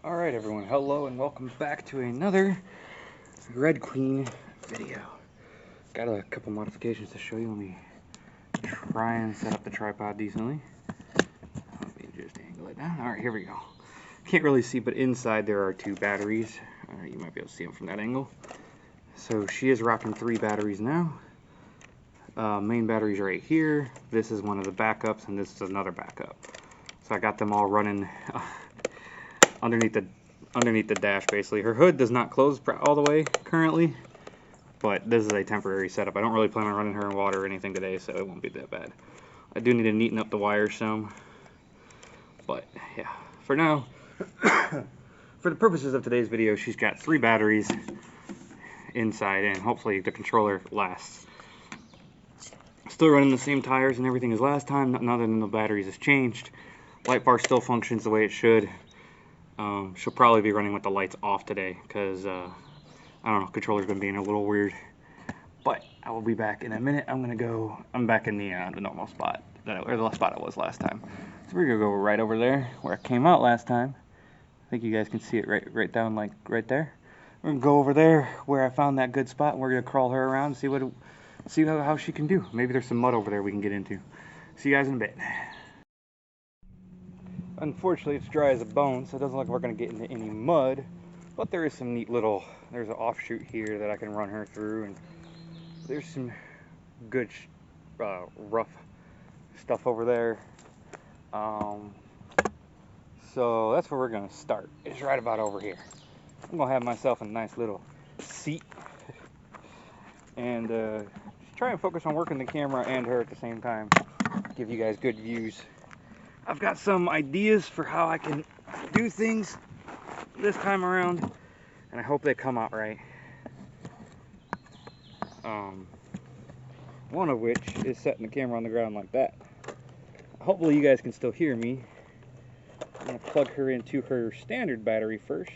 Alright everyone, hello and welcome back to another Red Queen video. Got a couple modifications to show you. Let me try and set up the tripod decently. Let me just angle it down. Alright, here we go. Can't really see, but inside there are 2 batteries. You might be able to see them from that angle. So she is rocking 3 batteries now. Main batteries right here. This is one of the backups and this is another backup. So I got them all running underneath the dash basically. Her hood does not close all the way currently, but this is a temporary setup. I don't really plan on running her in water or anything today, so it won't be that bad. I do need to neaten up the wires some, but yeah, for now, for the purposes of today's video, she's got 3 batteries inside and hopefully the controller lasts. Still running the same tires and everything as last time, nothing other than the batteries has changed. Light bar still functions the way it should. She'll probably be running with the lights off today because I don't know, controller's been being a little weird. But I will be back in a minute. I'm back in the normal spot, or the spot I was last time. So we're gonna go right over there where I came out last time. I think you guys can see it right down like right there. We're gonna go over there where I found that good spot and we're gonna crawl her around and see how she can do. Maybe there's some mud over there we can get into. See you guys in a bit. Unfortunately, it's dry as a bone, so it doesn't look like we're going to get into any mud, but there is some neat there's an offshoot here that I can run her through, and there's some good rough stuff over there. So that's where we're going to start. It's right about over here. I'm going to have myself a nice little seat and just try and focus on working the camera and her at the same time. Give you guys good views. I've got some ideas for how I can do things this time around, and I hope they come out right. One of which is setting the camera on the ground like that. Hopefully you guys can still hear me. I'm going to plug her into her standard battery first.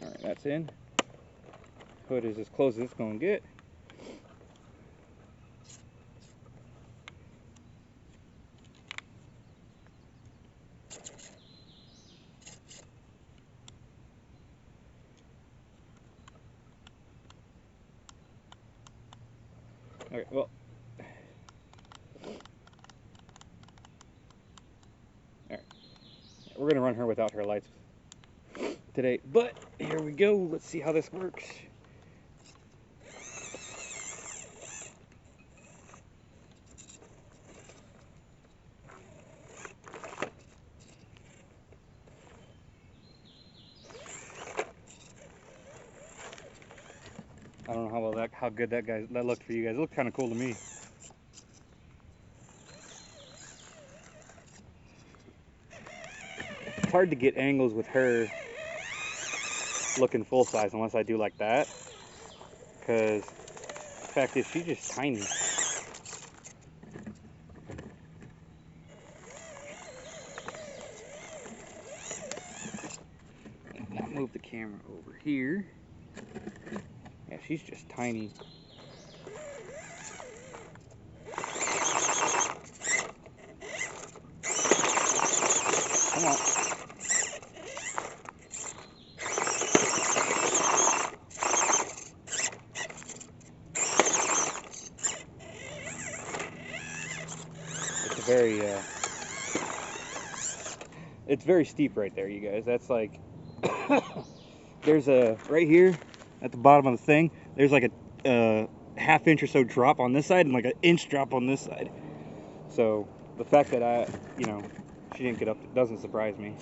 Alright, that's in. Hood is as close as it's going to get. Alright, well, alright, we're going to run her without her lights today, but here we go. Let's see how this works. I don't know how good that looked for you guys. It looked kind of cool to me. It's hard to get angles with her looking full size unless I do like that, because the fact is she's just tiny. Now move the camera over here. Yeah, she's just tiny. Come on. It's very steep right there, you guys. That's like, there's a, right here at the bottom of the thing, there's like a ½ inch or so drop on this side and like an inch drop on this side. So the fact that she didn't get up, it doesn't surprise me.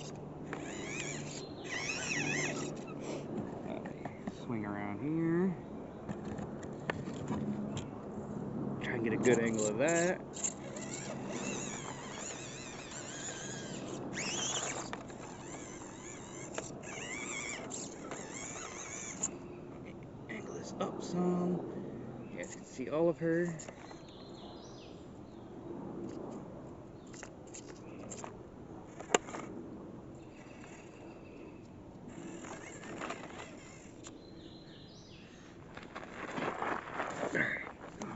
Swing around here. Try and get a good angle of that. Angle this up some. You guys can see all of her.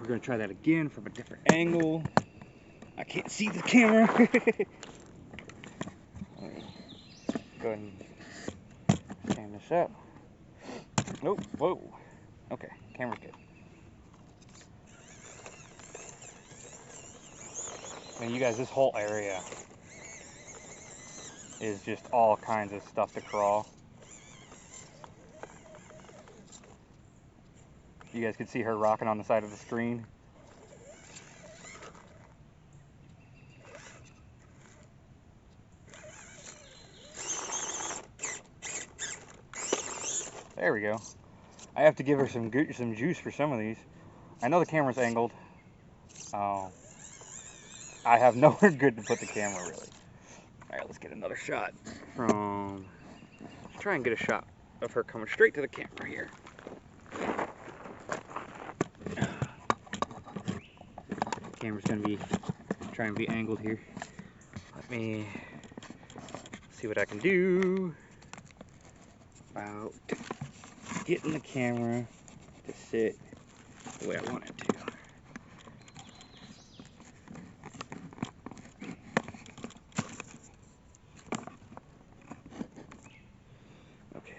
We're going to try that again from a different angle. I can't see the camera. Go ahead and stand this up. Nope, whoa. Okay, camera's good. And you guys, this whole area is just all kinds of stuff to crawl. You guys can see her rocking on the side of the screen. There we go. I have to give her some juice for some of these. I know the camera's angled. I have nowhere good to put the camera, really. All right, let's get another shot from... Let's try and get a shot of her coming straight to the camera here. Camera's gonna be trying to be angled here. Let me see what I can do about getting the camera to sit the way I want it to. Okay.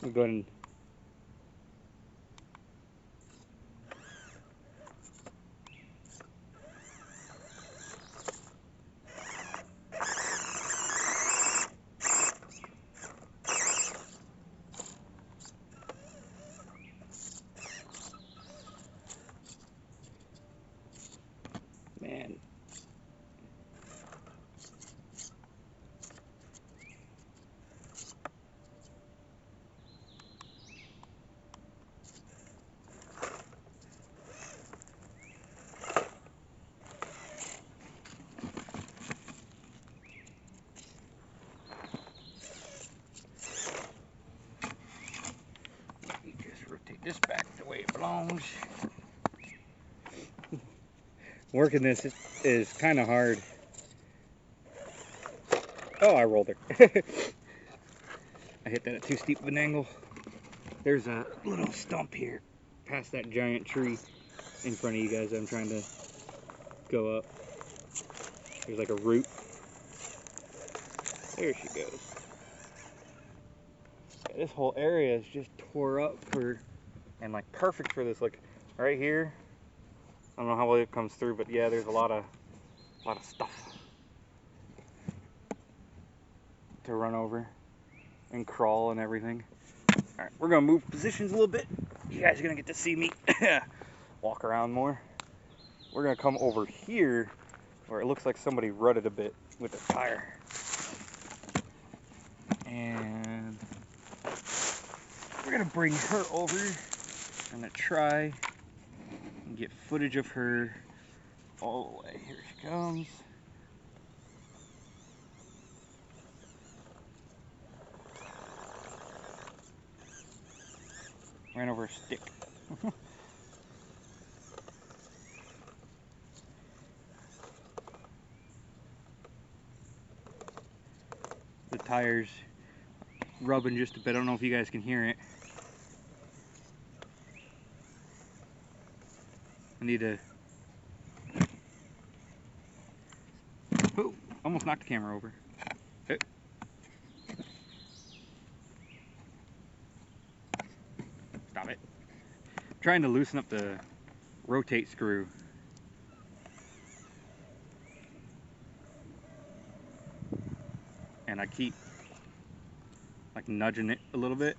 We'll go ahead and man. Let me just rotate this back the way it belongs. Working this is kind of hard. Oh, I rolled her. I hit that at too steep of an angle. There's a little stump here past that giant tree in front of you guys. I'm trying to go up. There's like a root. There she goes. Yeah, this whole area is just tore up and like perfect for this. Like right here. I don't know how well it comes through, but yeah, there's a lot of stuff to run over and crawl and everything. All right, we're gonna move positions a little bit. You guys are gonna get to see me walk around more. We're gonna come over here where it looks like somebody rutted a bit with a tire. And we're gonna bring her over. I'm gonna try and get footage of her all the way. Here she comes. Ran over a stick. The tire's rubbing just a bit. I don't know if you guys can hear it. I need to... Oh, almost knocked the camera over. Hey. Stop it. I'm trying to loosen up the rotate screw. And I keep like nudging it a little bit.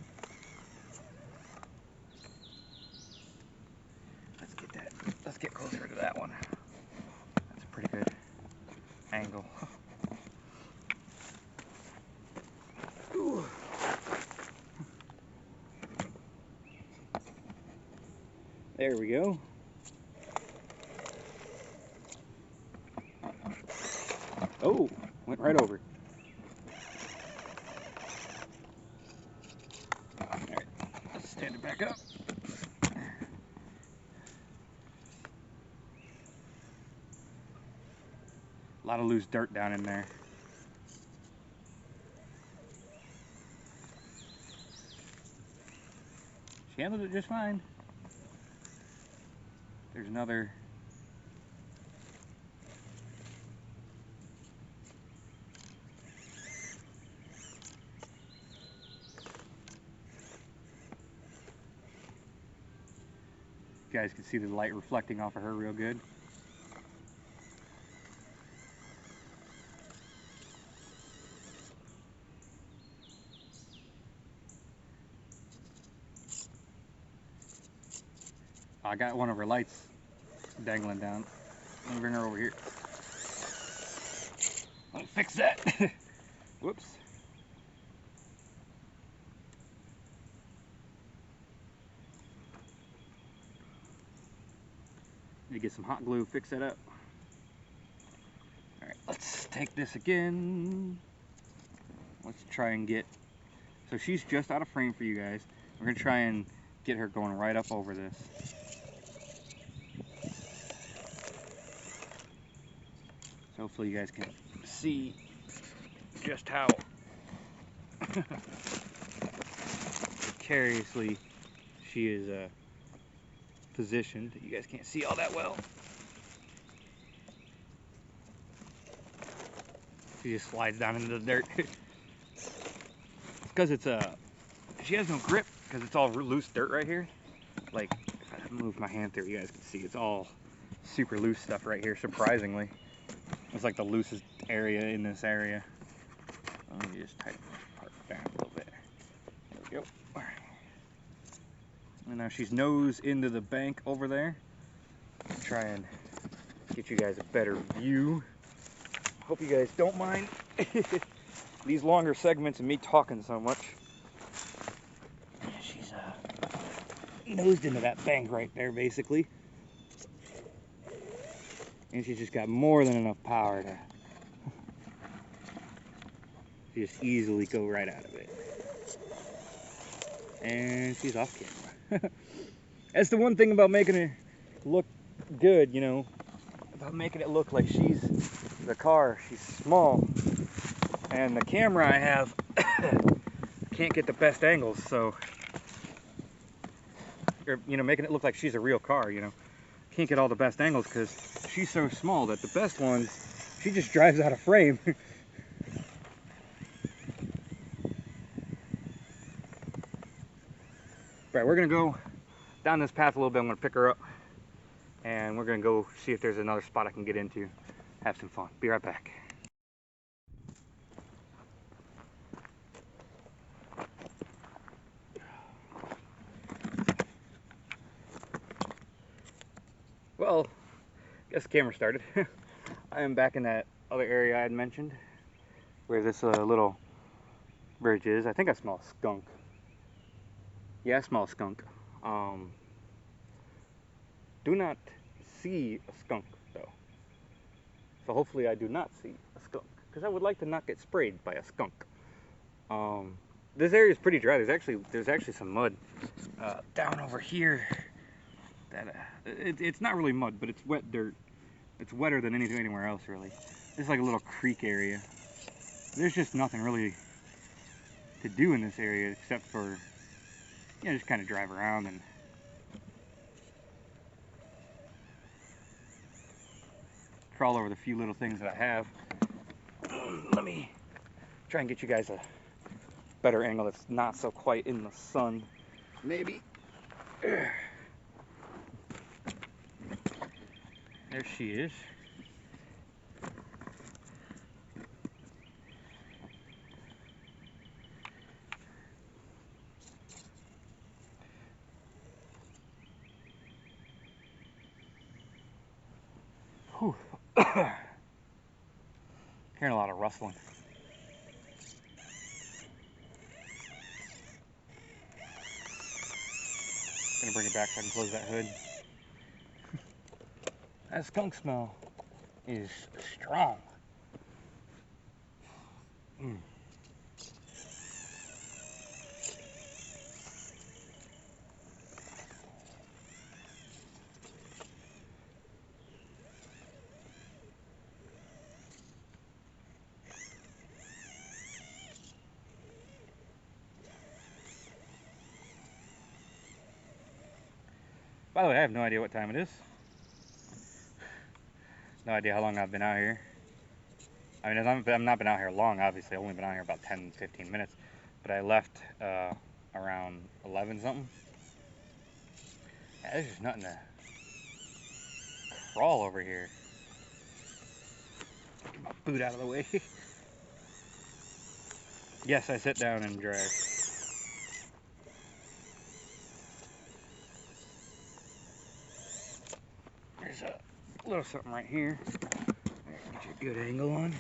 Let's get closer to that one. That's a pretty good angle. Ooh. There we go. Oh, went right over. Alright, let's stand it back up. A lot of loose dirt down in there. She handled it just fine. There's another You guys can see the light reflecting off of her real good. I got one of her lights dangling down. Let me bring her over here. Let me fix that. Whoops. Need to get some hot glue, fix that up. Alright, let's take this again. Let's try and get... So she's just out of frame for you guys. We're going to try and get her going right up over this. So hopefully you guys can see just how precariously she is positioned. You guys can't see all that well. She just slides down into the dirt. Because it's she has no grip because it's all loose dirt right here. Like, if I move my hand through, you guys can see it's all super loose stuff right here, surprisingly. It's like the loosest area in this area. Let me just tighten this part down a little bit. There we go. All right. And now she's nose into the bank over there. Try and get you guys a better view. Hope you guys don't mind these longer segments of me talking so much. Yeah, she's nosed into that bank right there, basically. And she's just got more than enough power to just easily go right out of it. And she's off camera. That's the one thing about making it look good, you know, about making it look like she's the car. She's small. And the camera I have can't get the best angles, so, or, you know, making it look like she's a real car, you know. Can't get all the best angles because she's so small that the best ones, she just drives out of frame. Right, we're gonna go down this path a little bit. I'm gonna pick her up and we're gonna go see if there's another spot I can get into, have some fun. Be right back. Well, I guess the camera started. I am back in that other area I had mentioned where this little bridge is. I think I smell a skunk. Yeah, I smell a skunk. Do not see a skunk though. So hopefully I do not see a skunk because I would like to not get sprayed by a skunk. This area is pretty dry. There's actually some mud down over here. That it's not really mud, but it's wet dirt. It's wetter than anything anywhere else, really. This is like a little creek area. There's just nothing really to do in this area except for, you know, just kind of drive around and crawl over the few little things that I have. Let me try and get you guys a better angle that's not so quite in the sun. Maybe. There she is. Whew. Hearing a lot of rustling. Gonna bring it back so I can close that hood. That skunk smell is strong. By the way, I have no idea what time it is. No idea how long I've been out here. I mean, I've not been out here long, obviously. I've only been out here about 10-15 minutes. But I left around 11 something. Yeah, there's just nothing to crawl over here. Get my boot out of the way. Yes, I sit down and drive. There's a little something right here. Get you a good angle on.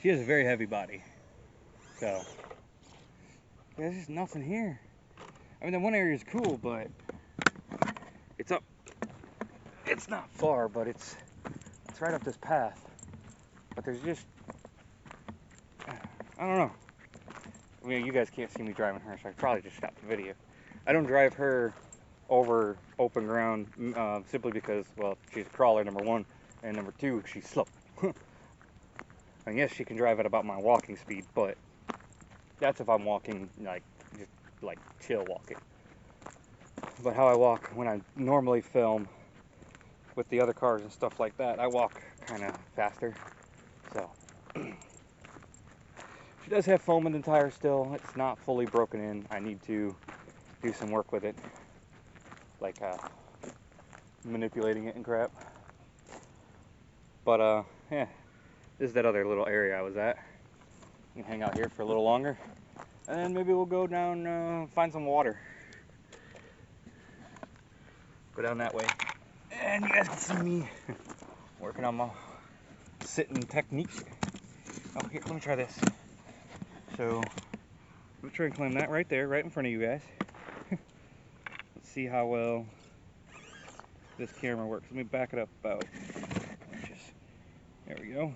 She has a very heavy body, so there's just nothing here. I mean, the one area is cool, but it's up. It's not far, but it's right up this path. But there's just, I don't know. I mean, you guys can't see me driving her, so I probably just stopped the video. I don't drive her over open ground simply because, well, she's a crawler, number one, and number two, she's slow. And yes, she can drive at about my walking speed, but that's if I'm walking, like, just like chill walking. But how I walk when I normally film with the other cars and stuff like that, I walk kind of faster. So she does have foam in the tire still. It's not fully broken in. I need to do some work with it, like manipulating it and crap. But yeah, this is that other little area I was at. We can hang out here for a little longer, and then maybe we'll go down, find some water. Go down that way, and you guys can see me working on my sitting technique. Oh, here, let me try this. So, I'm gonna try and climb that right there, right in front of you guys. Let's see how well this camera works. Let me back it up about inches. There we go.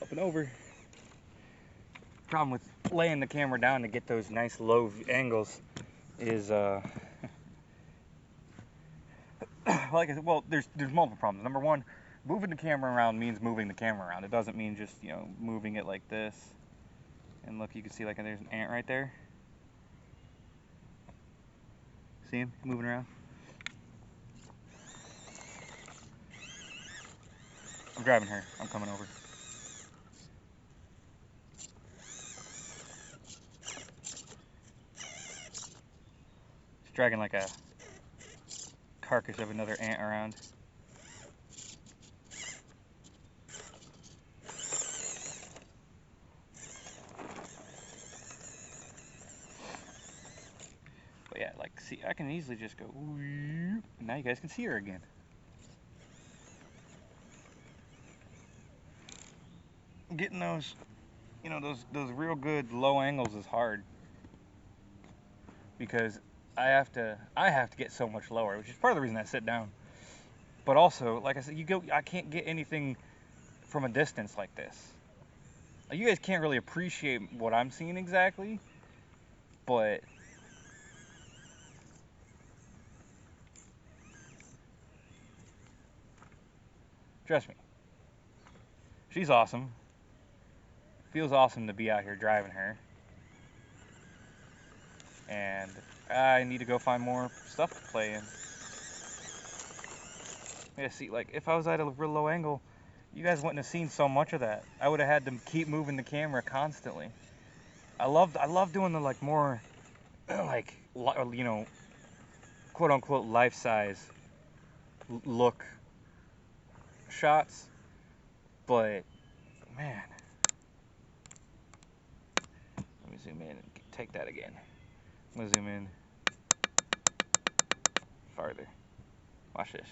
Up and over. Problem with laying the camera down to get those nice low angles is like I said, well, there's multiple problems. Number one, moving the camera around means moving the camera around. It doesn't mean just, you know, moving it like this. And look, you can see like there's an ant right there. See him moving around? I'm driving her. I'm coming over. It's dragging like a carcass of another ant around. But yeah, like, see, I can easily just go, and now you guys can see her again. Getting those, you know, those real good low angles is hard, because I have to get so much lower, which is part of the reason I sit down. But also, like I said, I can't get anything from a distance like this. You guys can't really appreciate what I'm seeing exactly, but trust me, she's awesome. Feels awesome to be out here driving her. And I need to go find more stuff to play in. Yeah, see, like, if I was at a real low angle, you guys wouldn't have seen so much of that. I would have had to keep moving the camera constantly. I love doing the, like, more, like, you know, quote-unquote life-size look shots. But, man. Let me zoom in and take that again. I'm gonna zoom in farther. Watch this.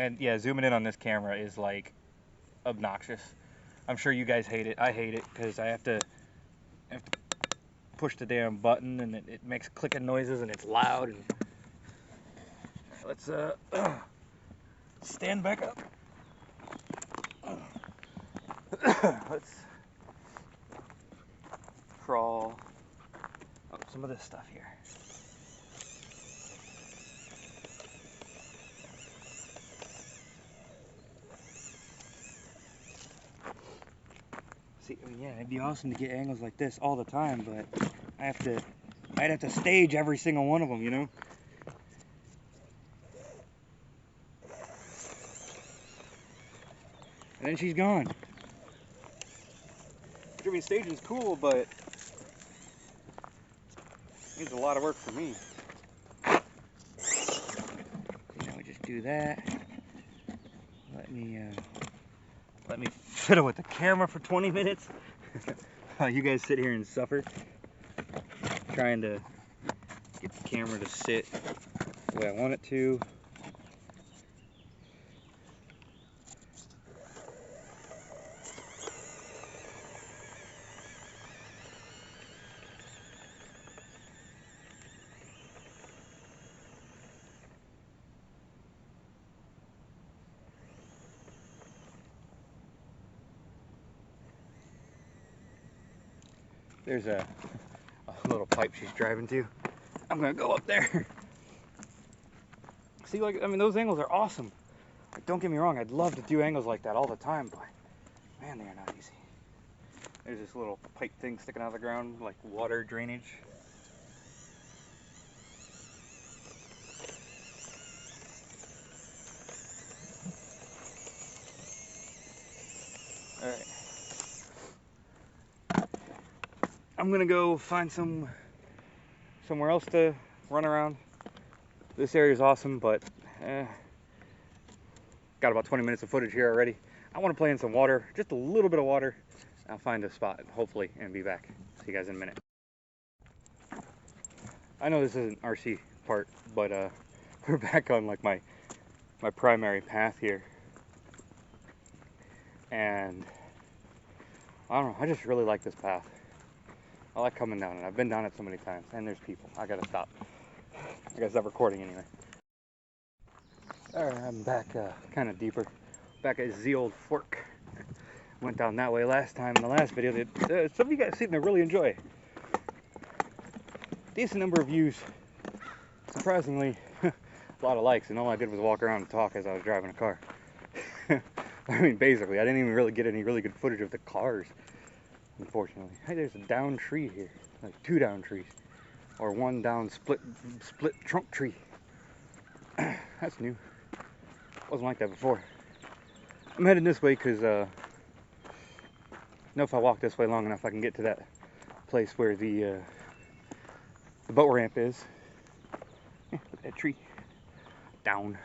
And yeah, zooming in on this camera is like obnoxious. I'm sure you guys hate it. I hate it because I have to push the damn button and it makes clicking noises and it's loud. And let's stand back up. Let's crawl up some of this stuff here. See, yeah, it'd be awesome to get angles like this all the time, but I'd have to stage every single one of them, you know? And then she's gone. I mean, staging's cool, but it's a lot of work for me. So now we just do that. Let me fiddle with the camera for 20 minutes. You guys sit here and suffer, trying to get the camera to sit the way I want it to. There's a little pipe she's driving to. I'm gonna go up there. See, like, I mean, those angles are awesome. Like, don't get me wrong, I'd love to do angles like that all the time, but man, they are not easy. There's this little pipe thing sticking out of the ground, like water drainage. All right. I'm gonna go find somewhere else to run around. This area is awesome, but got about 20 minutes of footage here already. I want to play in some water, just a little bit of water. I'll find a spot, hopefully, and be back. See you guys in a minute. I know this isn't RC part, but we're back on like my primary path here, and I don't know. I just really like this path. I like coming down it. I've been down it so many times, and there's people. I gotta stop. I gotta stop recording anyway. Alright, I'm back kind of deeper. Back at the old fork. Went down that way last time in the last video. Some of you guys seem to really enjoy. Decent number of views. Surprisingly, a lot of likes, and all I did was walk around and talk as I was driving a car. I mean, basically, I didn't even really get any really good footage of the cars. Unfortunately. Hey, there's a down tree here. Like 2 down trees. Or 1 down split trunk tree. That's new. Wasn't like that before. I'm heading this way because I know if I walk this way long enough I can get to that place where the boat ramp is. Yeah, look at that tree. Down.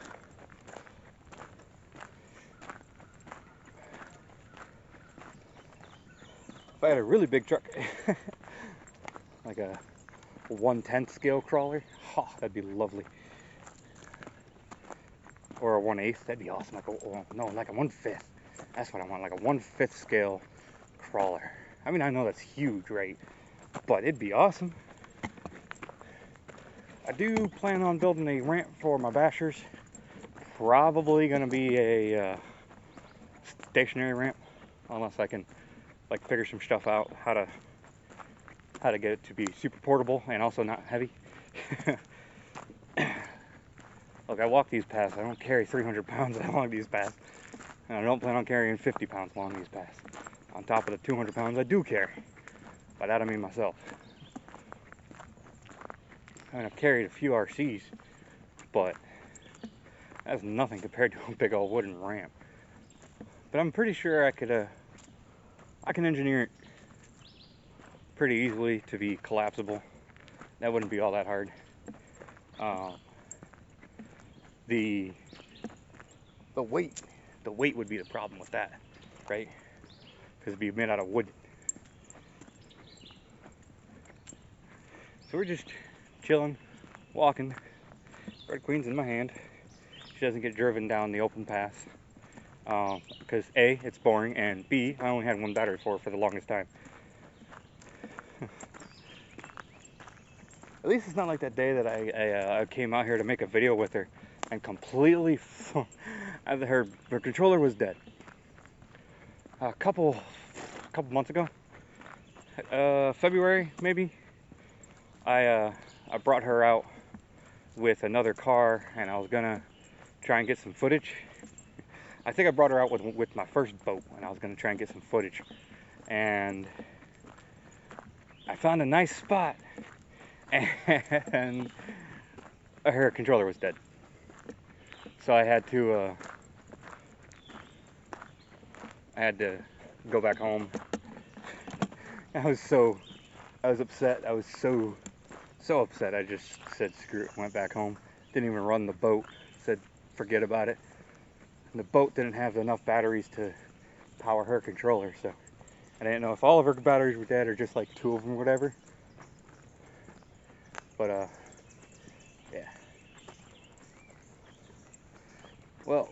If I had a really big truck, like a 1/10 scale crawler, oh, that'd be lovely. Or a 1/8, that'd be awesome. Like like a 1/5. That's what I want, like a 1/5 scale crawler. I mean, I know that's huge, right? But it'd be awesome. I do plan on building a ramp for my bashers. Probably gonna be a stationary ramp, unless I can like figure some stuff out how to get it to be super portable and also not heavy. Look, I walk these paths. I don't carry 300 pounds along these paths, and I don't plan on carrying 50 pounds along these paths. On top of the 200 pounds I do carry. By that I mean myself. I mean, I've carried a few RCs, but that's nothing compared to a big old wooden ramp. But I'm pretty sure I can engineer it pretty easily to be collapsible. That wouldn't be all that hard. The weight would be the problem with that, right? Because it'd be made out of wood. So we're just chilling, walking. Red Queen's in my hand. she doesn't get driven down the open paths. Because A, it's boring, and B, I only had one battery for the longest time. At least it's not like that day that I came out here to make a video with her and completely her controller was dead. A couple months ago, February maybe, I brought her out with another car, and I was gonna try and get some footage. I think I brought her out with my first boat, and I was gonna try and get some footage, and I found a nice spot, and her controller was dead. So I had to go back home. I was upset. I was so upset. I just said screw it, went back home. Didn't even run the boat. Said forget about it. And the boat didn't have enough batteries to power her controller, so I didn't know if all of her batteries were dead or just like 2 of them or whatever. But yeah. Well,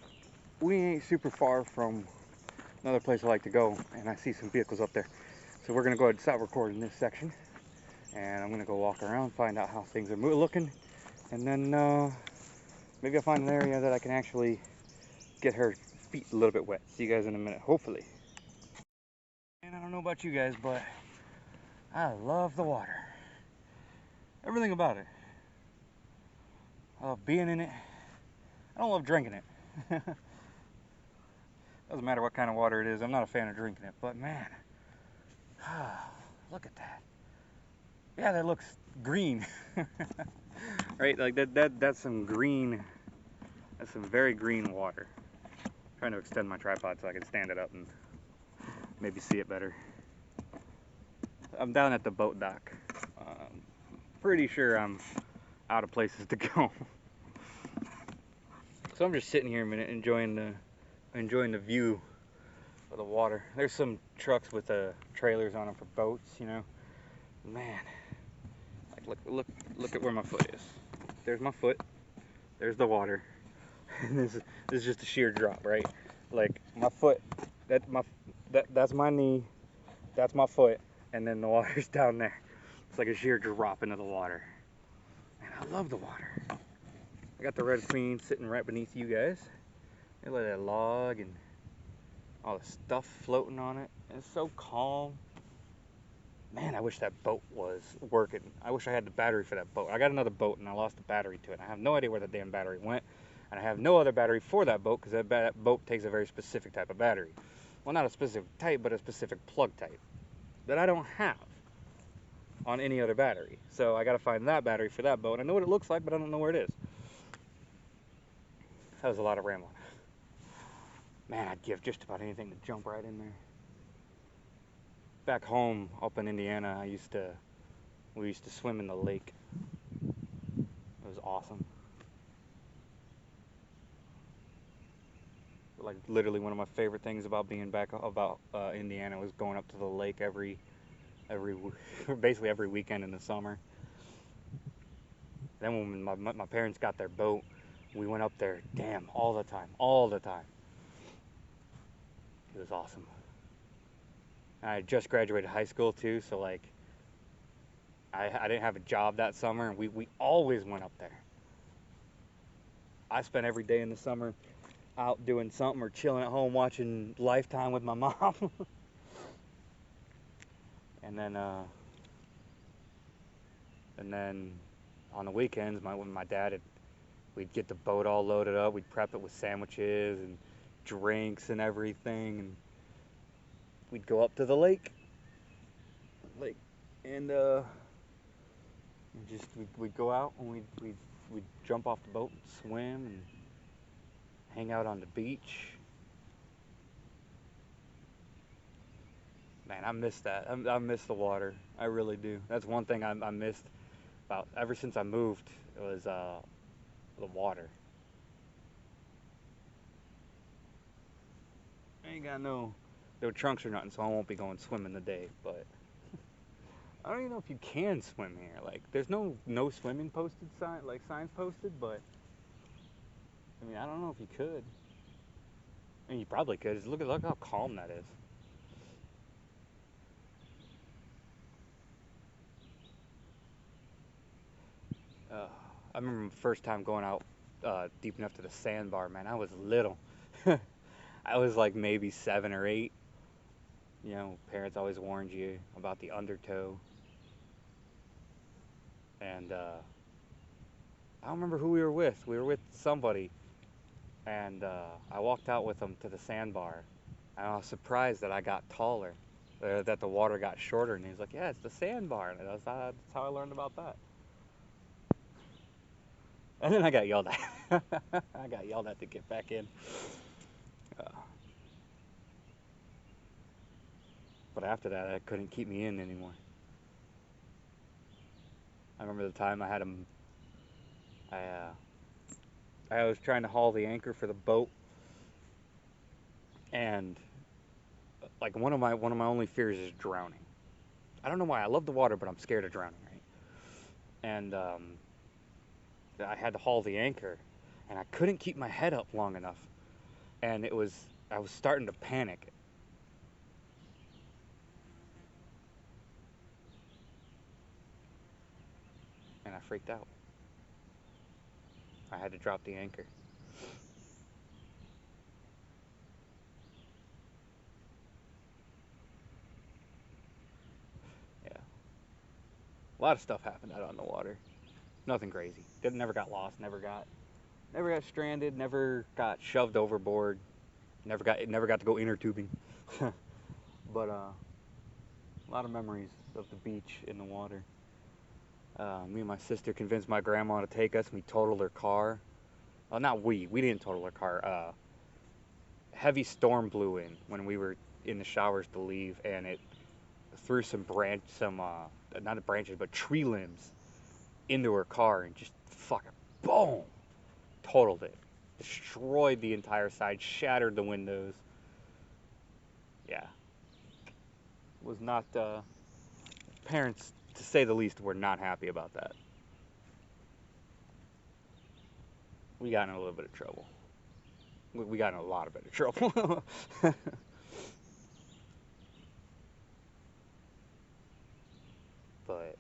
we ain't super far from another place I like to go, and I see some vehicles up there. So we're gonna go ahead and stop recording this section, and I'm gonna go walk around, find out how things are looking, and then maybe I'll find an area that I can actually get her feet a little bit wet. See you guys in a minute, hopefully. And I don't know about you guys, but I love the water. Everything about it. I love being in it. I don't love drinking it. Doesn't matter what kind of water it is. I'm not a fan of drinking it, but man, look at that. Yeah, that looks green. Right, like that's some green. That's some very green water. I'm trying to extend my tripod so I can stand it up and maybe see it better. I'm down at the boat dock. Pretty sure I'm out of places to go. So I'm just sitting here a minute enjoying the view of the water. There's some trucks with trailers on them for boats, you know. Man, like look at where my foot is. There's my foot. There's the water. And this is just a sheer drop, right? Like my foot, that's my knee, that's my foot, and then the water's down there. It's like a sheer drop into the water. And I love the water. I got the Red Queen sitting right beneath you guys. Look at that log and all the stuff floating on it. It's so calm. Man, I wish that boat was working. I wish I had the battery for that boat. I got another boat and I lost the battery to it. I have no idea where the damn battery went. And I have no other battery for that boat because that boat takes a very specific type of battery. Well, not a specific type, but a specific plug type that I don't have on any other battery. So I got to find that battery for that boat. I know what it looks like, but I don't know where it is. That was a lot of rambling. Man, I'd give just about anything to jump right in there. Back home up in Indiana, we used to swim in the lake. It was awesome. Like literally one of my favorite things about being back Indiana was going up to the lake basically every weekend in the summer. Then when my parents got their boat, we went up there, all the time. It was awesome. I had just graduated high school too, so like I didn't have a job that summer, and we always went up there. I spent every day in the summer out doing something or chilling at home watching Lifetime with my mom. and then on the weekends, when my dad we'd get the boat all loaded up, we'd prep it with sandwiches and drinks and everything, and we'd go up to the lake, and we'd go out and we'd jump off the boat and swim and hang out on the beach. Man, I miss that. I miss the water. I really do. That's one thing I missed about ever since I moved. It was the water. I ain't got no trunks or nothing, so I won't be going swimming today. But I don't even know if you can swim here. Like, there's no swimming signs posted, but I mean, I don't know if you could. I mean, you probably could. Just look how calm that is. I remember the first time going out deep enough to the sandbar, man. I was little. I was like maybe 7 or 8. You know, parents always warned you about the undertow. And I don't remember who we were with. We were with somebody. And I walked out with them to the sandbar. And I was surprised that I got taller, that the water got shorter. And he was like, yeah, it's the sandbar. And that's how I learned about that. And then I got yelled at. I got yelled at to get back in. But after that, it couldn't keep me in anymore. I remember the time I had him. I was trying to haul the anchor for the boat, and like one of my only fears is drowning. I don't know why. I love the water, but I'm scared of drowning, right? And I had to haul the anchor, and I couldn't keep my head up long enough, and I was starting to panic. And I freaked out. I had to drop the anchor. Yeah. A lot of stuff happened out on the water. Nothing crazy. Never got lost, never got stranded, never got shoved overboard, never got to go inner tubing. But a lot of memories of the beach in the water. Me and my sister convinced my grandma to take us, and we totaled her car. Well, not we didn't total her car. Heavy storm blew in when we were in the showers to leave, and it threw not branches, but tree limbs into her car, and just fucking boom, totaled it, destroyed the entire side, shattered the windows. Yeah, was not. Parents, to say the least, were not happy about that. We got in a little bit of trouble. We got in a lot of bit of trouble. But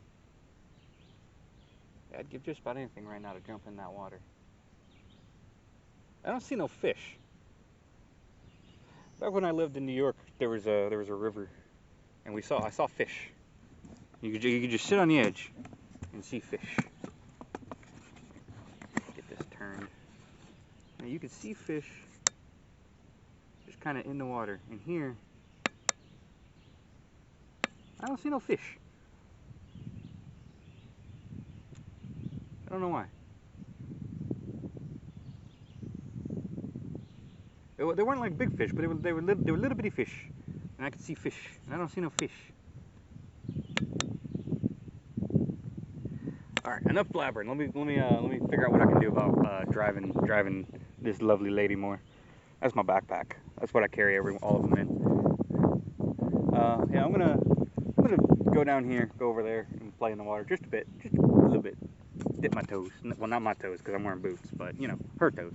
yeah, I'd give just about anything right now to jump in that water. I don't see no fish. Back when I lived in New York, there was a river, and I saw fish. You could just sit on the edge and see fish. Get this turned. Now you can see fish just kind of in the water. And here, I don't see no fish. I don't know why. They weren't like big fish, but they were little bitty fish, and I could see fish, and I don't see no fish. All right, enough blabbering. Let me figure out what I can do about driving this lovely lady more. That's my backpack. That's what I carry all of them in. Yeah, I'm gonna go down here, go over there, and play in the water just a bit, just a little bit. Dip my toes. Well, not my toes because I'm wearing boots, but you know, her toes.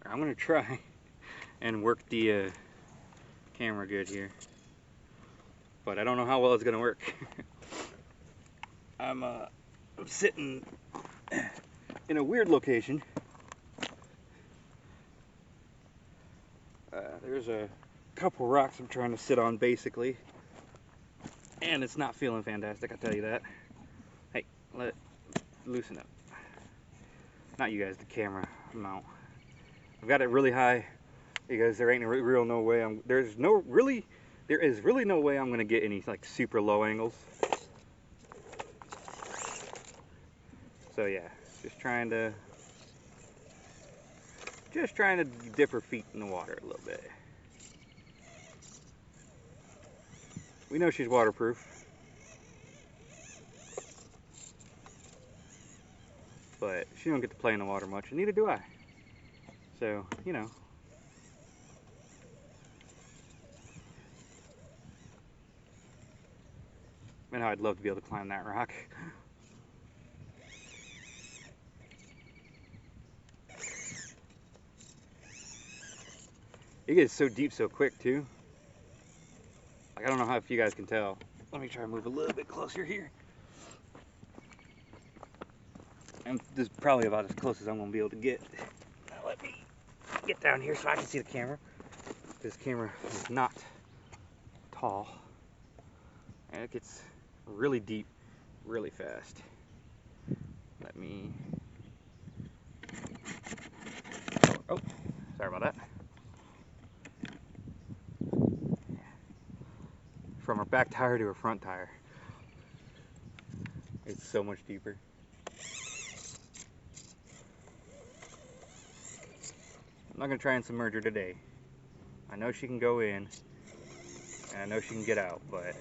I'm gonna try and work the camera good here, but I don't know how well it's gonna work. I'm sitting in a weird location. There's a couple rocks I'm trying to sit on, basically, and it's not feeling fantastic, I'll tell you that. Hey, loosen up. Not you guys, the camera mount. I've got it really high because there ain't real no way there is really no way I'm gonna get any like super low angles. So yeah, just trying to dip her feet in the water a little bit. We know she's waterproof, but she don't get to play in the water much, and neither do I. So, you know. Man, I'd love to be able to climb that rock. It gets so deep so quick too. Like, I don't know how if you guys can tell. Let me try to move a little bit closer here. And this is probably about as close as I'm gonna be able to get. Now let me get down here so I can see the camera. This camera is not tall, and it gets really deep really fast. Let me, oh, sorry about that. From her back tire to her front tire, it's so much deeper. I'm not gonna try and submerge her today. I know she can go in, and I know she can get out, but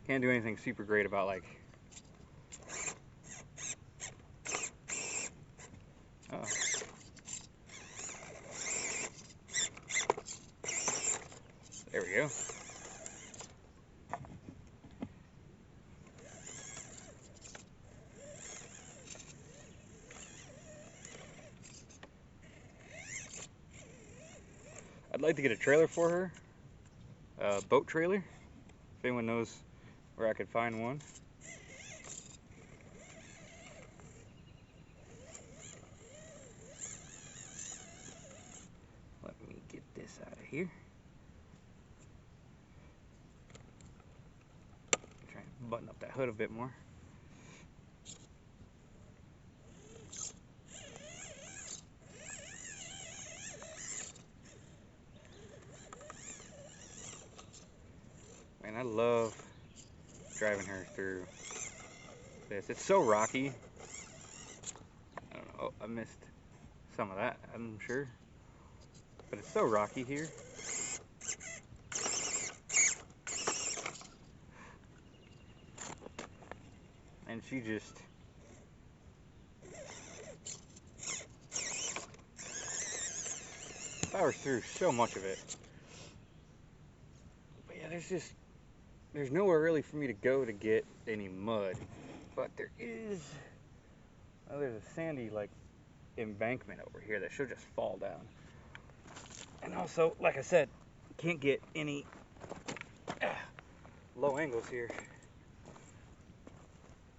can't do anything super great about, like, there we go. I'd like to get a trailer for her, a boat trailer, if anyone knows where I could find one. Let me get this out of here. Try and button up that hood a bit more. Man, I love driving her through this. It's so rocky. I don't know. Oh, I missed some of that, I'm sure. But it's so rocky here. And she just powers through so much of it. But yeah, there's nowhere really for me to go to get any mud. But there is, oh, there's a sandy, like, embankment over here that should just fall down. And also, like I said, can't get any low angles here.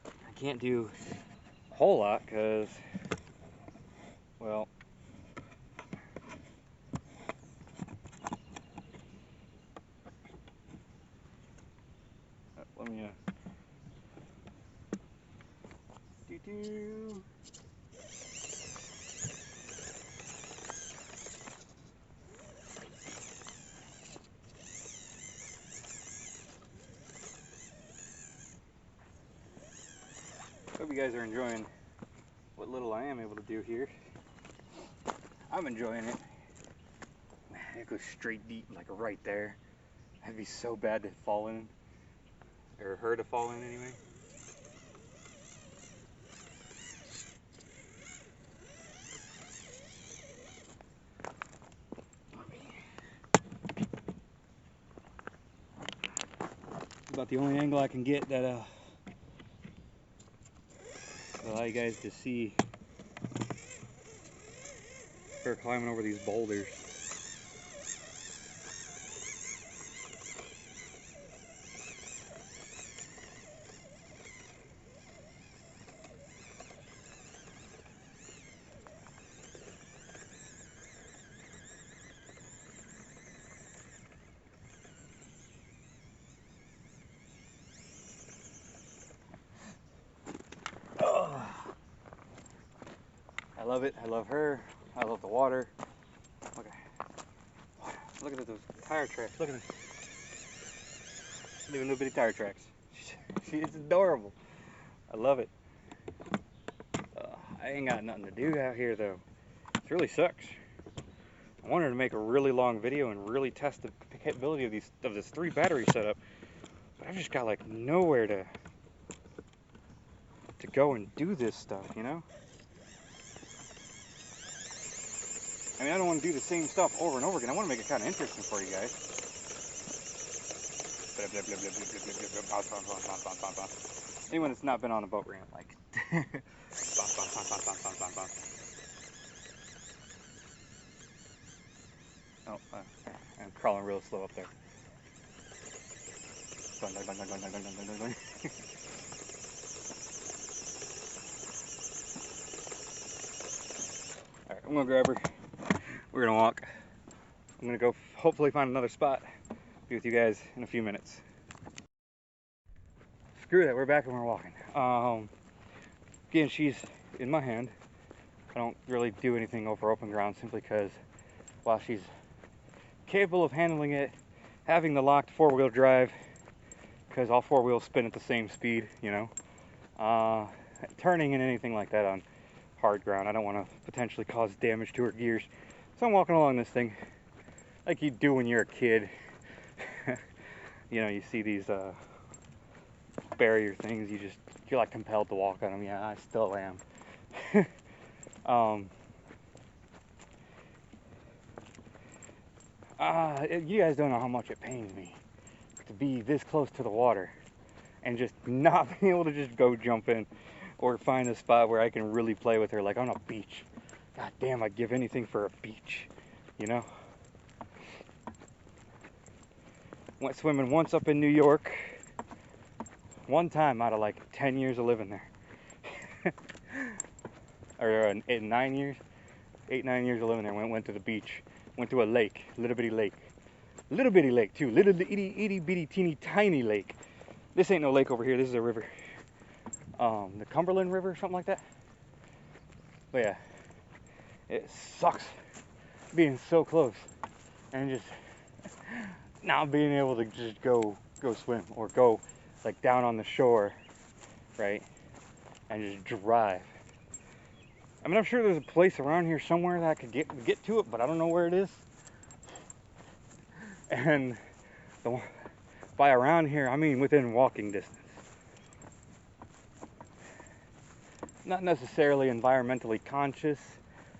I can't do a whole lot because, well, let me doo-doo. Hope you guys are enjoying what little I am able to do here. I'm enjoying it. Man, it goes straight deep, like right there. That'd be so bad to fall in, or her to fall in anyway. About the only angle I can get that allow you guys to see her climbing over these boulders. I love it. I love her. I love the water. Look at those tire tracks. Look at this. Leaving little bitty tire tracks. She is adorable. I love it. I ain't got nothing to do out here though. It really sucks. I wanted to make a really long video and really test the capability of this 3 battery setup, but I've just got like nowhere to go and do this stuff, you know? I mean, I don't want to do the same stuff over and over again. I want to make it kind of interesting for you guys. Anyone that's not been on a boat ramp, like, bounce, bounce, bounce, bounce, bounce, bounce, bounce. Oh, I'm crawling real slow up there. Dun, dun, dun, dun, dun, dun, dun, dun, dun, dun. Alright, I'm gonna grab her. We're gonna walk. I'm gonna go hopefully find another spot. Be with you guys in a few minutes. Screw that, we're back and we're walking. Again, she's in my hand. I don't really do anything over open ground simply because while she's capable of handling it, having the locked four-wheel drive, because all four wheels spin at the same speed, you know, turning and anything like that on hard ground, I don't want to potentially cause damage to her gears. So I'm walking along this thing like you do when you're a kid. You know, you see these barrier things, you're like compelled to walk on them. Yeah, I still am. You guys don't know how much it pains me to be this close to the water and just not be able to just go jump in or find a spot where I can really play with her like on a beach. God damn, I'd give anything for a beach, you know? Went swimming once up in New York. One time out of like 10 years of living there. Or 9 years? 8-9 years of living there. Went to the beach. Went to a lake. Little bitty lake. Little bitty lake too. Little itty bitty teeny tiny lake. This ain't no lake over here. This is a river. The Cumberland River or something like that. But yeah. It sucks being so close. And just not being able to just go swim or go like down on the shore, right, and just drive. I mean, I'm sure there's a place around here somewhere that I could get to it, but I don't know where it is. And by around here, I mean within walking distance. Not necessarily environmentally conscious.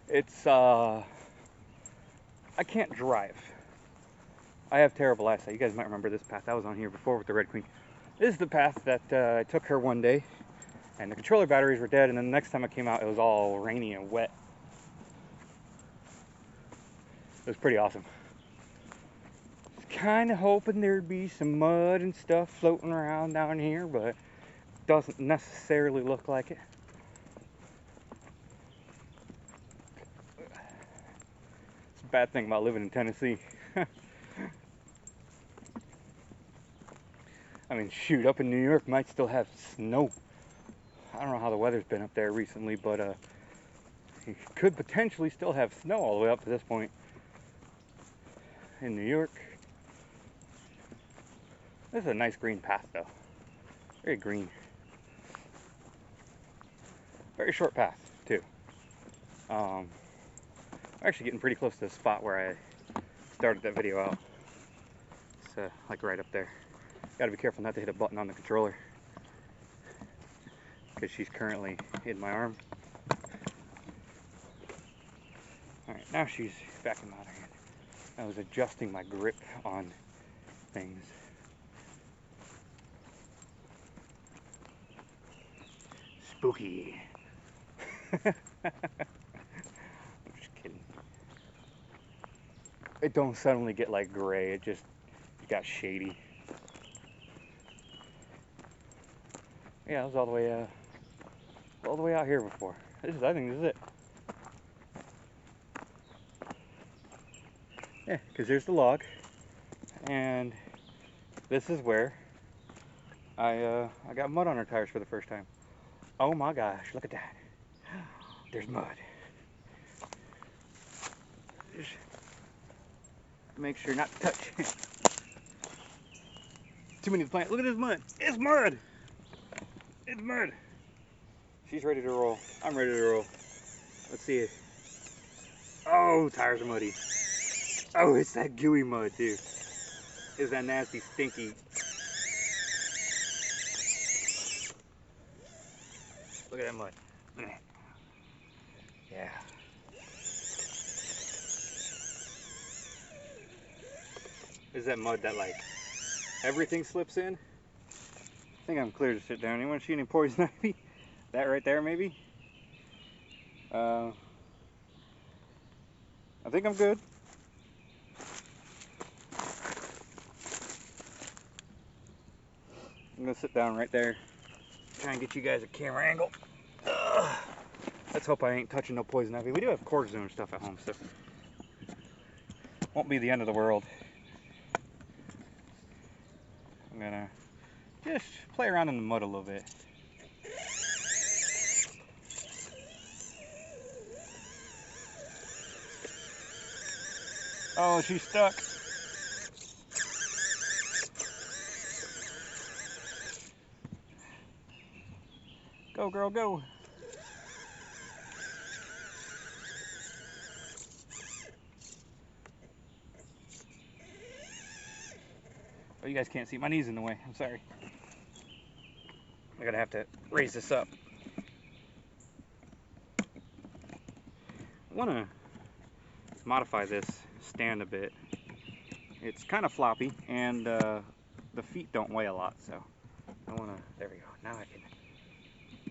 It's I can't drive. I have terrible eyesight. You guys might remember this path. I was on here before with the Red Queen. This is the path that I took her one day, and the controller batteries were dead, and then the next time I came out, it was all rainy and wet. It was pretty awesome. Just kind of hoping there'd be some mud and stuff floating around down here, but doesn't necessarily look like it. It's a bad thing about living in Tennessee. I mean, shoot, up in New York might still have snow. I don't know how the weather's been up there recently, but you could potentially still have snow all the way up to this point in New York. This is a nice green path, though. Very green. Very short path, too. I'm actually getting pretty close to the spot where I started that video out. It's like right up there. Gotta be careful not to hit a button on the controller because she's currently in my arm. Alright, now she's back in my other hand. I was adjusting my grip on things. Spooky. I'm just kidding. It don't suddenly get like gray, it got shady. Yeah, I was all the way out here before. I think this is it. Yeah, because there's the log, and this is where I got mud on her tires for the first time. Oh my gosh, look at that. There's mud. Just make sure not to touch. Too many plants. Look at this mud. It's mud. It's mud. She's ready to roll. I'm ready to roll. Let's see it. Oh, tires are muddy. Oh, it's that gooey mud, too. It's that nasty, stinky. Look at that mud. Yeah. Is that mud that, like, everything slips in? I think I'm clear to sit down. Anyone see any poison ivy? That right there, maybe? I think I'm good. I'm gonna sit down right there, try and get you guys a camera angle. Let's hope I ain't touching no poison ivy. We do have cortisone stuff at home, so won't be the end of the world. I'm gonna just play around in the mud a little bit. Oh, she's stuck. Go, girl, go. Oh, you guys can't see. My knee's in the way. I'm sorry. I'm gonna have to raise this up. I wanna modify this stand a bit. It's kind of floppy, and the feet don't weigh a lot, so I wanna. There we go. Now I can.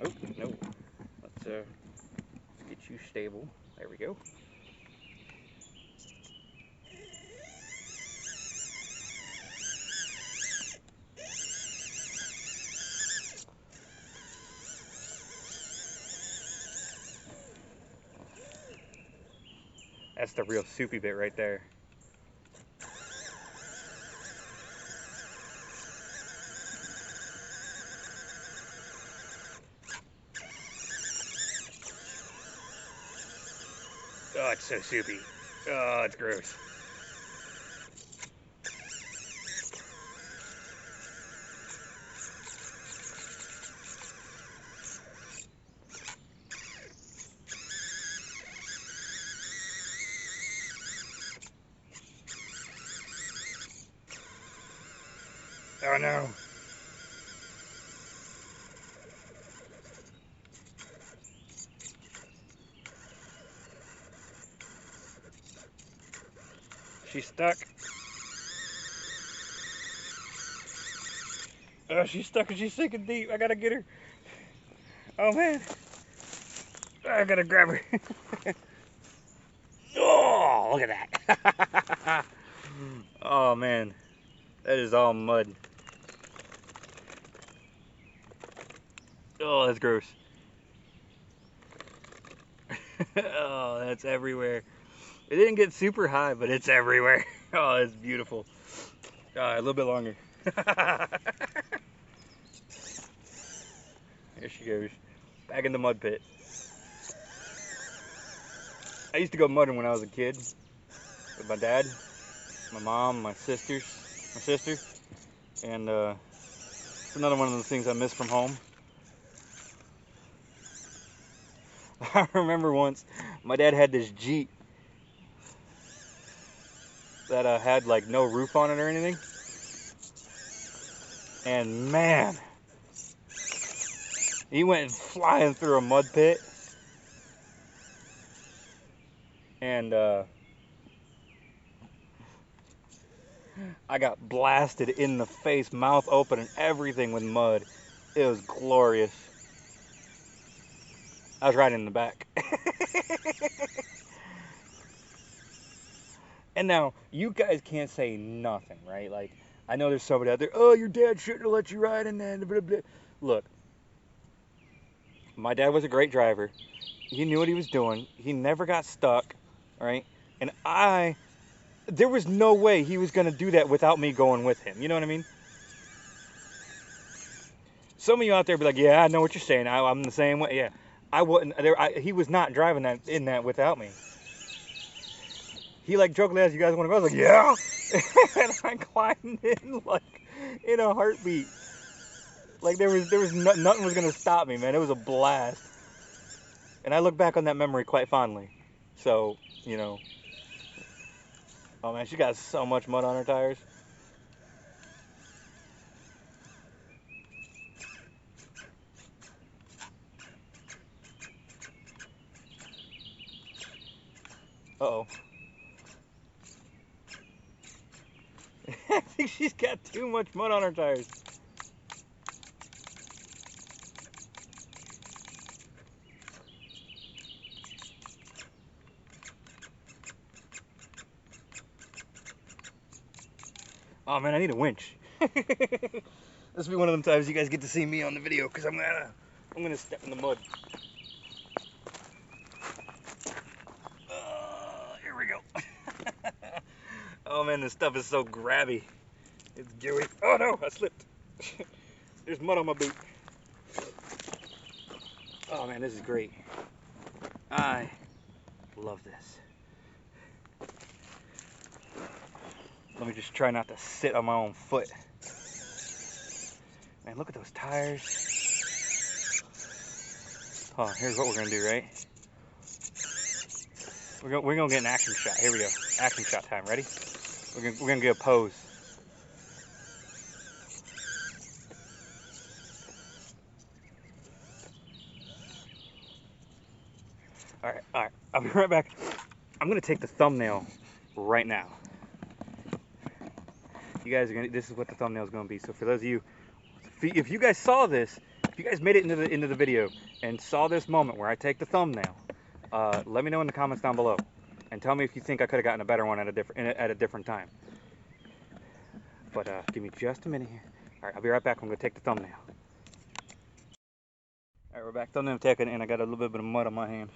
Oh no. Let's get you stable. There we go. That's the real soupy bit right there. Oh, it's so soupy. Oh, it's gross. Oh no. She's stuck. Oh, she's stuck and she's sinking deep. I gotta get her. Oh man. I gotta grab her. Oh, look at that. Oh man. That is all mud. Oh, that's gross. Oh, that's everywhere. It didn't get super high, but it's everywhere. Oh, it's beautiful. A little bit longer. There she goes. Back in the mud pit. I used to go mudding when I was a kid with my dad, my mom, my sister, and it's another one of those things I miss from home. I remember once my dad had this Jeep that had like no roof on it or anything, and man, he went flying through a mud pit, and I got blasted in the face, mouth open and everything with mud. It was glorious. I was riding in the back. And now, you guys can't say nothing, right? Like, I know there's somebody out there, oh, your dad shouldn't have let you ride in that, blah, blah. Look, my dad was a great driver. He knew what he was doing. He never got stuck, right? And there was no way he was going to do that without me going with him. You know what I mean? Some of you out there be like, yeah, I know what you're saying. I'm the same way. Yeah, I wouldn't. He was not driving that without me. He like jokingly asked, you guys want to go? I was like, yeah. And I climbed in like in a heartbeat. Like there was nothing was gonna stop me, man. It was a blast. And I look back on that memory quite fondly. So, you know. Oh man, she got so much mud on her tires. Uh-oh. I think she's got too much mud on her tires. Oh man, I need a winch. This will be one of them times you guys get to see me on the video, because I'm gonna step in the mud. Here we go. Oh man, this stuff is so grabby. It's gooey. Oh no, I slipped. There's mud on my boot. Oh man, this is great. I love this. Let me just try not to sit on my own foot. Man, look at those tires. Oh, here's what we're gonna do, right? We're gonna get an action shot. Here we go. Action shot time. Ready? We're gonna get a pose. All right. I'll be right back. I'm gonna take the thumbnail right now. You guys are gonna. This is what the thumbnail is gonna be. So for those of you, if you guys saw this, if you guys made it into the video and saw this moment where I take the thumbnail, let me know in the comments down below, and tell me if you think I could have gotten a better one at a different time. But give me just a minute here. All right, I'll be right back. I'm gonna take the thumbnail. All right, we're back. Thumbnail taken, and I got a little bit of mud on my hand.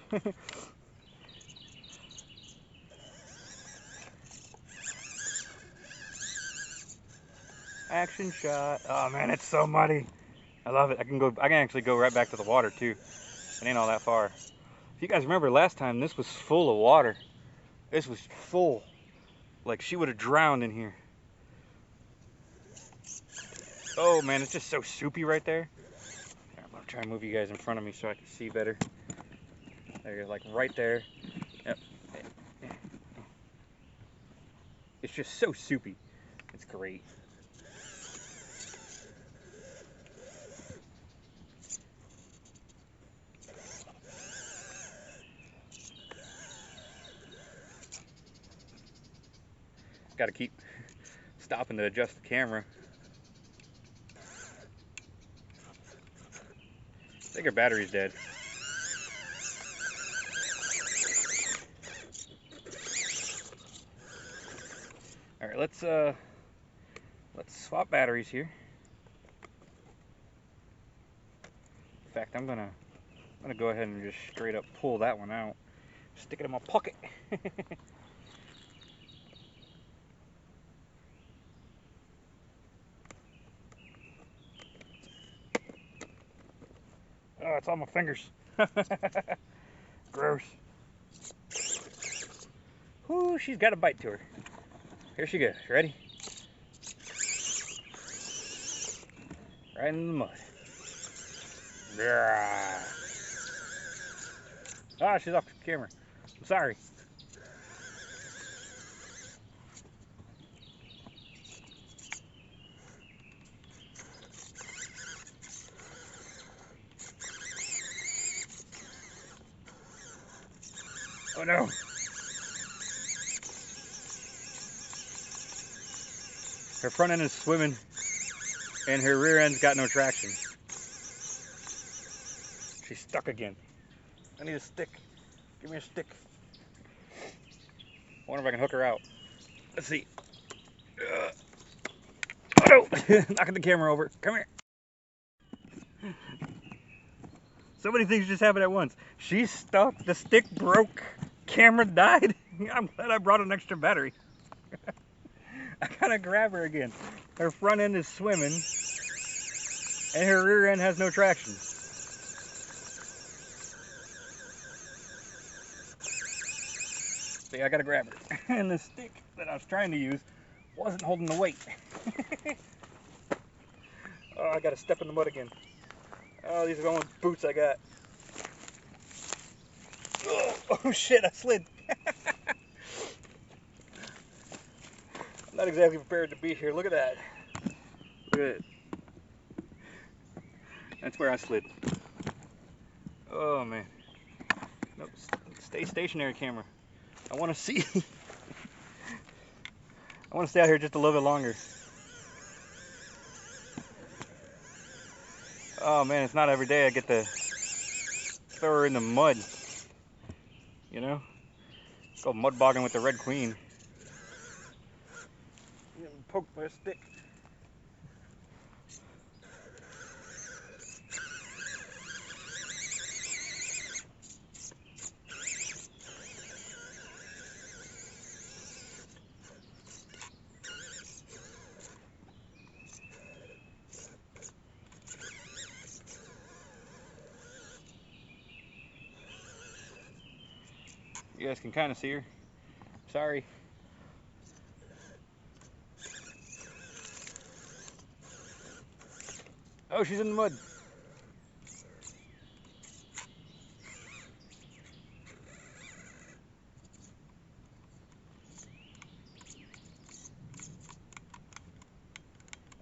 Action shot. Oh man, it's so muddy. I love it. I can actually go right back to the water too. It ain't all that far. If you guys remember last time, this was full of water. This was full. Like she would have drowned in here. Oh man, it's just so soupy right there. I'm gonna try and move you guys in front of me so I can see better. There you go, like right there. Yep. It's just so soupy. It's great. Got to keep stopping to adjust the camera. I think her battery's dead. All right, let's swap batteries here. In fact, I'm gonna go ahead and just straight up pull that one out, stick it in my pocket. Oh, it's on my fingers. Gross. Whoo, she's got a bite to her. Here she goes. Ready? Right in the mud. Yeah. Ah, she's off the camera. I'm sorry. Oh no. Her front end is swimming and her rear end's got no traction. She's stuck again. I need a stick. Give me a stick. I wonder if I can hook her out. Let's see. Oh no! Knocking the camera over. Come here. So many things just happened at once. She's stuck, the stick broke, camera died. I'm glad I brought an extra battery. I gotta grab her again. Her front end is swimming, and her rear end has no traction. See, I gotta grab her. And the stick that I was trying to use wasn't holding the weight. Oh, I gotta step in the mud again. Oh, these are the only boots I got. Oh shit, I slid. I'm not exactly prepared to be here. Look at that. Look at it. That's where I slid. Oh man. Nope. Stay stationary, camera. I want to see. I want to stay out here just a little bit longer. Oh man, it's not every day I get to throw her in the mud. You know? Go mud bogging with the Red Queen. poked by a stick. You guys can kind of see her. Sorry. Oh, she's in the mud.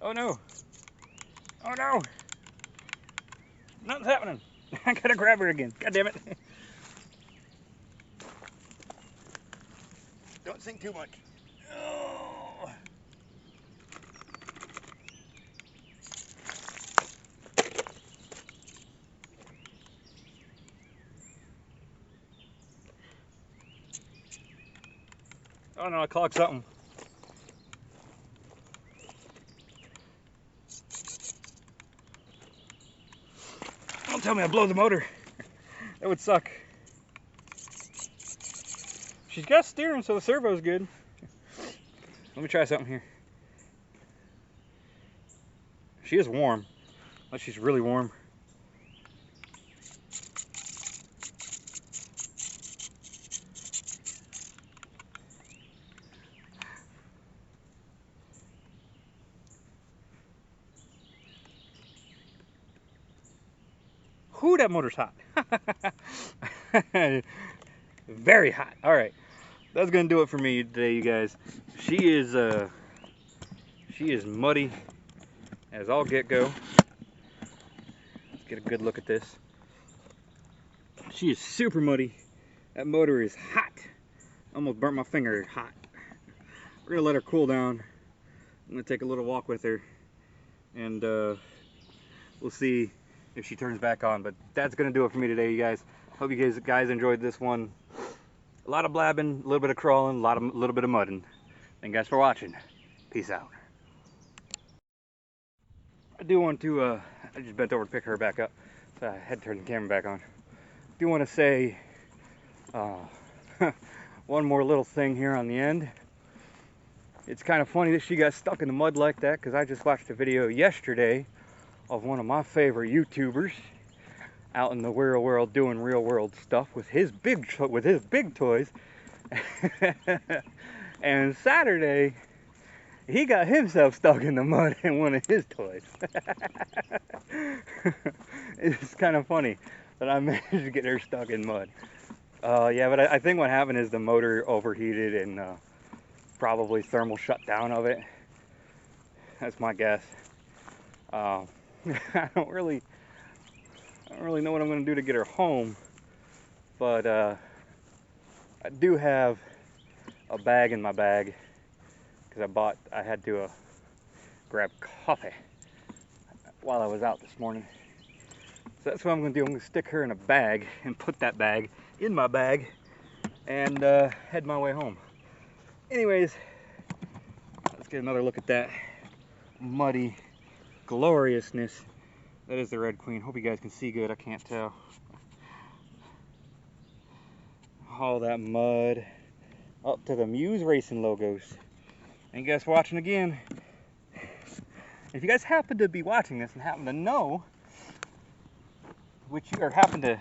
Oh no. Oh no. Nothing's happening. I gotta grab her again. God damn it. Don't sink too much. Oh. Oh no, I clogged something. Don't tell me I blow the motor. That would suck. She's got steering, so the servo's good. Let me try something here. She is warm. Unless she's really warm. Whoo, that motor's hot. Very hot. All right, that's gonna do it for me today, you guys. She is muddy as all get go. Let's get a good look at this. She is super muddy. That motor is hot. Almost burnt my finger hot. We're gonna let her cool down. I'm gonna take a little walk with her, and we'll see if she turns back on. But that's gonna do it for me today, you guys. Hope you guys enjoyed this one. A lot of blabbing, a little bit of crawling, a little bit of mudding. Thank you guys for watching. Peace out. I do want to I just bent over to pick her back up, so I had to turn the camera back on. I do want to say one more little thing here on the end. It's kind of funny that she got stuck in the mud like that, because I just watched a video yesterday of one of my favorite YouTubers out in the real world doing real world stuff with his big toys. And Saturday he got himself stuck in the mud in one of his toys. It's kind of funny that I managed to get her stuck in mud. Yeah, but I think what happened is the motor overheated and probably thermal shutdown of it. That's my guess. I don't really know what I'm going to do to get her home, but I do have a bag in my bag, because I had to grab coffee while I was out this morning. So that's what I'm going to do. I'm going to stick her in a bag and put that bag in my bag and head my way home. Anyways, let's get another look at that muddy gloriousness. That is the Red Queen. Hope you guys can see good. I can't tell. All that mud up to the Muse Racing logos. Thank you guys for watching again. If you guys happen to be watching this and happen to know or happen to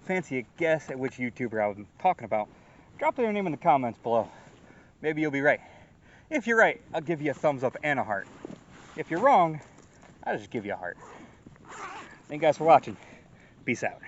fancy a guess at which YouTuber I was talking about, drop their name in the comments below. Maybe you'll be right. If you're right, I'll give you a thumbs up and a heart. If you're wrong, I'll just give you a heart. Thank you guys for watching. Peace out.